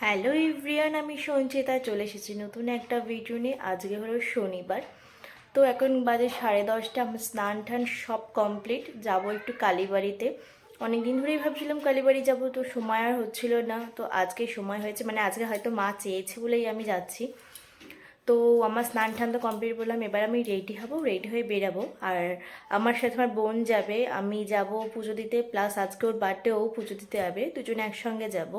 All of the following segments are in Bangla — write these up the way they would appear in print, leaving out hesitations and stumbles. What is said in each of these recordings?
হ্যালো এভরিয়ান, আমি সঞ্চিতা চলে এসেছি নতুন একটা ভিডিও নিয়ে। আজকে হলো শনিবার, তো এখন বাজে 10:30। আমার স্নান টান সব কমপ্লিট। যাব একটু কালীবাড়িতে। অনেক দিন ধরেই ভাবছিলাম কালীবাড়ি যাব, তো সময় আর হচ্ছিল না। তো আজকে সময় হয়েছে, মানে আজকে হয়তো মা চেয়েছে বলেই আমি যাচ্ছি। তো আমার স্নান টান তো কমপ্লিট করলাম, এবার আমি রেডি হব, রেডি হয়ে বেরাবো। আর আমার সাথে আমার বোন যাবে, আমি যাব পুজো দিতে, প্লাস আজকে ওর বার্থডে, ও পুজো দিতে যাবে, দুজনে একসঙ্গে যাব।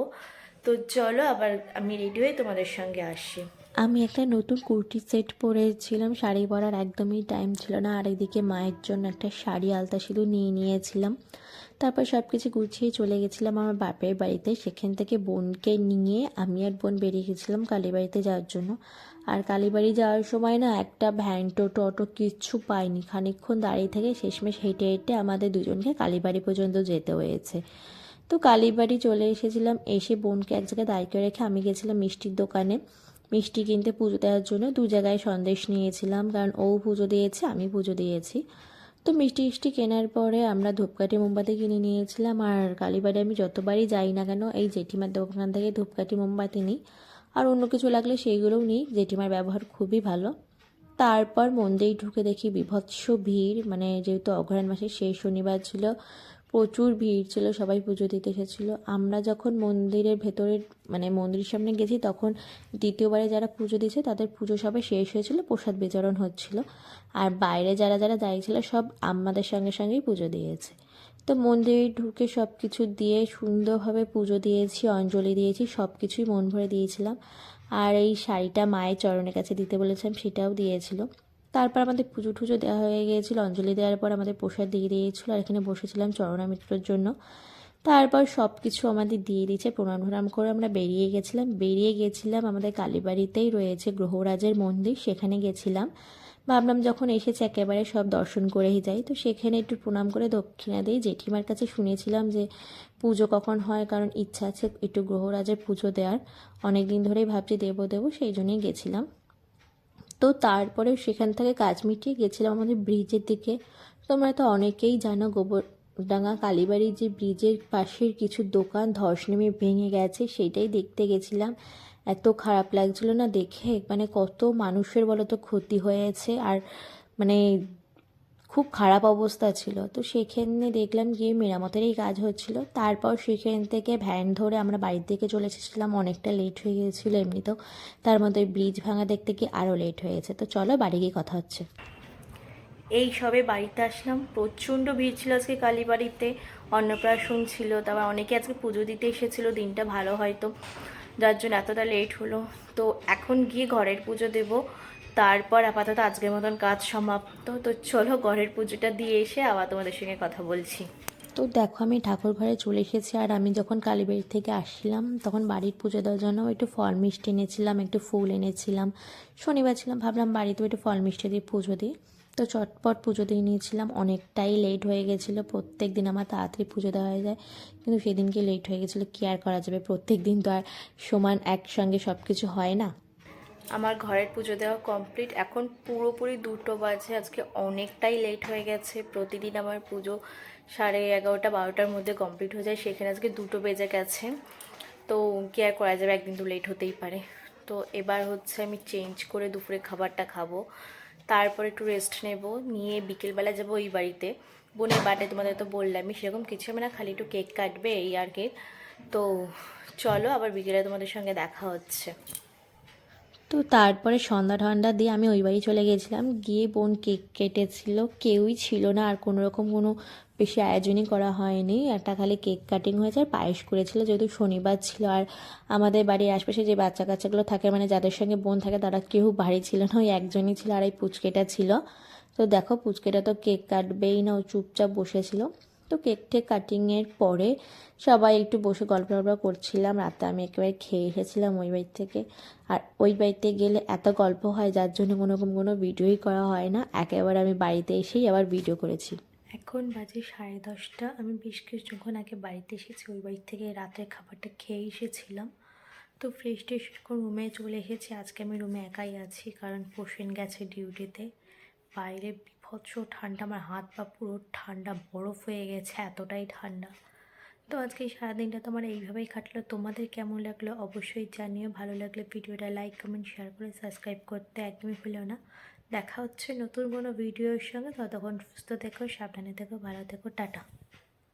তো চলো আবার আমি রেডি হয়ে তোমাদের সঙ্গে আসছি। আমি একটা নতুন কুর্তি সেট পরেছিলাম, শাড়ি পরার একদমই টাইম ছিল না। আর এদিকে মায়ের জন্য একটা শাড়ি আলতা সিঁদুর নিয়ে নিয়েছিলাম। তারপর সব কিছু গুছিয়ে চলে গেছিলাম আমার বাপের বাড়িতে। সেখান থেকে বোনকে নিয়ে আমি আর বোন বেরিয়ে গেছিলাম কালীবাড়িতে যাওয়ার জন্য। আর কালীবাড়ি যাওয়ার সময় না একটা ভ্যান টোটো অটো কিচ্ছু পাইনি। খানিকক্ষণ দাঁড়িয়ে থেকে শেষমেশ হেঁটে হেঁটে আমাদের দুজনকে কালীবাড়ি পর্যন্ত যেতে হয়েছে। তো কালীবাড়ি চলে এসেছিলাম। এসে বোনকে এক জায়গায় দাঁড় করে রেখে আমি গেছিলাম মিষ্টির দোকানে মিষ্টি কিনতে পুজো দেওয়ার জন্য। দু জায়গায় সন্দেশ নিয়েছিলাম, কারণ ও পুজো দিয়েছে, আমি পুজো দিয়েছি। তো মিষ্টি মিষ্টি কেনার পরে আমরা ধূপকাঠি মোমবাতি কিনে নিয়েছিলাম। আর কালীবাড়ি আমি যতবারই যাই না কেন এই জেঠিমার দোকান থেকে ধূপকাঠি মোমবাতি নিই। আর অন্য কিছু লাগলে সেইগুলোও নিই, জেঠিমার ব্যবহার খুবই ভালো। তারপর মন্দিরে ঢুকে দেখি বীভৎস ভিড়, মানে যেহেতু অঘ্রাণ মাসের শেষ শনিবার ছিল, প্রচুর ভিড় ছিল, সবাই পুজো দিতে এসেছিলো। আমরা যখন মন্দিরের ভেতরে মানে মন্দিরের সামনে গেছি, তখন দ্বিতীয়বারে যারা পুজো দিয়েছে তাদের পুজো সবাই শেষ হয়েছিল, প্রসাদ বিতরণ হচ্ছিল। আর বাইরে যারা যারা দাঁড়িয়েছিল সব আমাদের সঙ্গে সঙ্গেই পুজো দিয়েছে। তো মন্দিরে ঢুকে সব কিছু দিয়ে সুন্দরভাবে পুজো দিয়েছি, অঞ্জলি দিয়েছি, সব কিছুই মন ভরে দিয়েছিলাম। আর এই শাড়িটা মায়ের চরণের কাছে দিতে বলেছিলাম, সেটাও দিয়েছিল। তারপর আমাদের পুজো টুজো দেওয়া হয়ে গিয়েছিলো, অঞ্জলি দেওয়ার পর আমাদের প্রসাদ দিয়ে দিয়েছিলো। আর এখানে বসেছিলাম চরণামৃত্যুর জন্য। তারপর সব কিছু আমাদের দিয়ে দিয়েছে, প্রণাম টনাম করে আমরা বেরিয়ে গেছিলাম আমাদের কালীবাড়িতেই রয়েছে গ্রহরাজের মন্দির, সেখানে গেছিলাম। ভাবলাম যখন এসেছে একেবারে সব দর্শন করেই যাই। তো সেখানে একটু প্রণাম করে দক্ষিণা দিই। জেঠিমার কাছে শুনেছিলাম যে পুজো কখন হয়, কারণ ইচ্ছা আছে একটু গ্রহরাজের পুজো দেওয়ার। অনেক দিন ধরেই ভাবছি দেবো দেবো, সেই জন্যই গেছিলাম। তো তারপরে সেখান থেকে কাজ মিটিয়ে গেছিলাম আমাদের ব্রিজের দিকে। তোমরা তো অনেকেই জানো, গোবরডাঙ্গা কালীবাড়ির যে ব্রিজের পাশের কিছু দোকান ধস নেমে ভেঙে গেছে, সেইটাই দেখতে গেছিলাম। এত খারাপ লাগছিল না দেখে, মানে কত মানুষের বলো তো ক্ষতি হয়েছে। আর মানে খুব খারাপ অবস্থা ছিল। তো সেখানে দেখলাম গিয়ে মেরামতেরই কাজ হচ্ছিল। তারপর সেখান থেকে ভ্যান ধরে আমরা বাড়ির দিকে চলে এসেছিলাম, অনেকটা লেট হয়ে গিয়েছিলো এমনিতেও। তার মধ্যে ব্রিজ ভাঙা দেখতে গিয়ে আরও লেট হয়ে গেছে। তো চলো বাড়ি গিয়ে কথা হচ্ছে। এই সবে বাড়িতে আসলাম, প্রচণ্ড ভিড় ছিল আজকে কালীবাড়িতে। অন্নপ্রাশন ছিল, তারপর অনেকে আজকে পুজো দিতে এসেছিলো, দিনটা ভালো হয়তো, যার জন্য এতটা লেট হলো। তো এখন গিয়ে ঘরের পুজো দেব, তারপর আপাতত আজকের মতন কাজ সমাপ্ত। তো চলো ঘরের পুজোটা দিয়ে এসে আবার তোমাদের সঙ্গে কথা বলছি। তো দেখো আমি ঠাকুর ঘরে চলে এসেছি। আর আমি যখন কালীবাড়ি থেকে আসছিলাম তখন বাড়ির পুজো দেওয়ার জন্য একটু ফল মিষ্টি এনেছিলাম, একটু ফুল এনেছিলাম। শনিবার ছিলাম, ভাবলাম বাড়িতেও একটু ফল মিষ্টি দিয়ে পুজো দিই। তো চটপট পুজো দিয়ে নিয়েছিলাম, অনেকটাই লেট হয়ে গেছিলো। প্রত্যেক দিন আমার তাড়াতাড়ি পুজো দেওয়া হয়ে যায়, কিন্তু সেদিনকে লেট হয়ে গেছিলো। কী আর করা যাবে, প্রত্যেক দিন তো আর সমান একসঙ্গে সব কিছু হয় না। আমার ঘরের পুজো দেওয়া কমপ্লিট, এখন পুরোপুরি 2টো বাজে। আজকে অনেকটাই লেট হয়ে গেছে। প্রতিদিন আমার পুজো 11:30 12টার মধ্যে কমপ্লিট হয়ে যায়, সেখানে আজকে 2টো বেজে গেছে। তো কি আর করা যাবে, একদিন তো লেট হতেই পারে। তো এবার হচ্ছে আমি চেঞ্জ করে দুপুরে খাবারটা খাবো, তারপর একটু রেস্ট নেব, নিয়ে বিকেলবেলা যাবো ওই বাড়িতে। বোনের বার্থডে তোমাদের তো বললামই, সেরকম কিছু হবে না, খালি একটু কেক কাটবে এই আর কি। তো চলো আবার বিকেলে তোমাদের সঙ্গে দেখা হচ্ছে। তো তারপরে সন্ধ্যা ঠান্ডা দিয়ে আমি ওই বাড়ি চলে গেছিলাম। গিয়ে বোন কেক কেটেছিল, কেউই ছিল না, আর কোনো রকম কোনো বেশি আয়োজনই করা হয়নি। একটা খালি কেক কাটিং হয়েছে আর পায়েস করেছিল, যেহেতু শনিবার ছিল। আর আমাদের বাড়ির আশপাশে যে বাচ্চা কাচ্চাগুলো থাকে, মানে যাদের সঙ্গে বোন থাকে, তারা কেউ বাড়ি ছিল না, ওই একজনই ছিল, আর এই পুচকেটা ছিল। তো দেখো পুচকেটা তো কেক কাটবেই না, ও চুপচাপ বসেছিল। তো কেক টেক কাটিংয়ের পরে সবাই একটু বসে গল্প টল্প করছিলাম। রাতে আমি একেবারে খেয়ে এসেছিলাম ওই বাড়ি থেকে। আর ওই বাড়িতে গেলে এত গল্প হয়, যার জন্য কোনো ভিডিওই করা হয় না। একেবারে আমি বাড়িতে এসেই আবার ভিডিও করেছি। এখন বাজে 10:30। আমি বেশ কিছুক্ষণ আগে বাড়িতে এসেছি, ওই বাড়ি থেকে রাতের খাবারটা খেয়ে এসেছিলাম। তো ফ্রেশ ট্রেশ করে রুমে চলে এসেছি। আজকে আমি রুমে একাই আছি, কারণ পোষণ গেছে ডিউটিতে। বাইরে বিভৎস ঠান্ডা, আমার হাত পা পুরো ঠান্ডা, বরফ হয়ে গেছে, এতটাই ঠান্ডা। তো আজকে এই সারাদিনটা তোমার এইভাবেই কাটলো। তোমাদের কেমন লাগলো অবশ্যই জানিও। ভালো লাগলে ভিডিওটা লাইক কমেন্ট শেয়ার করে সাবস্ক্রাইব করতে একদমই ভুলো না। দেখা হচ্ছে নতুন কোনো ভিডিওর সঙ্গে। ততক্ষণ সুস্থ থেকো, সাবধানে থেকো, ভালো থেকো, টাটা।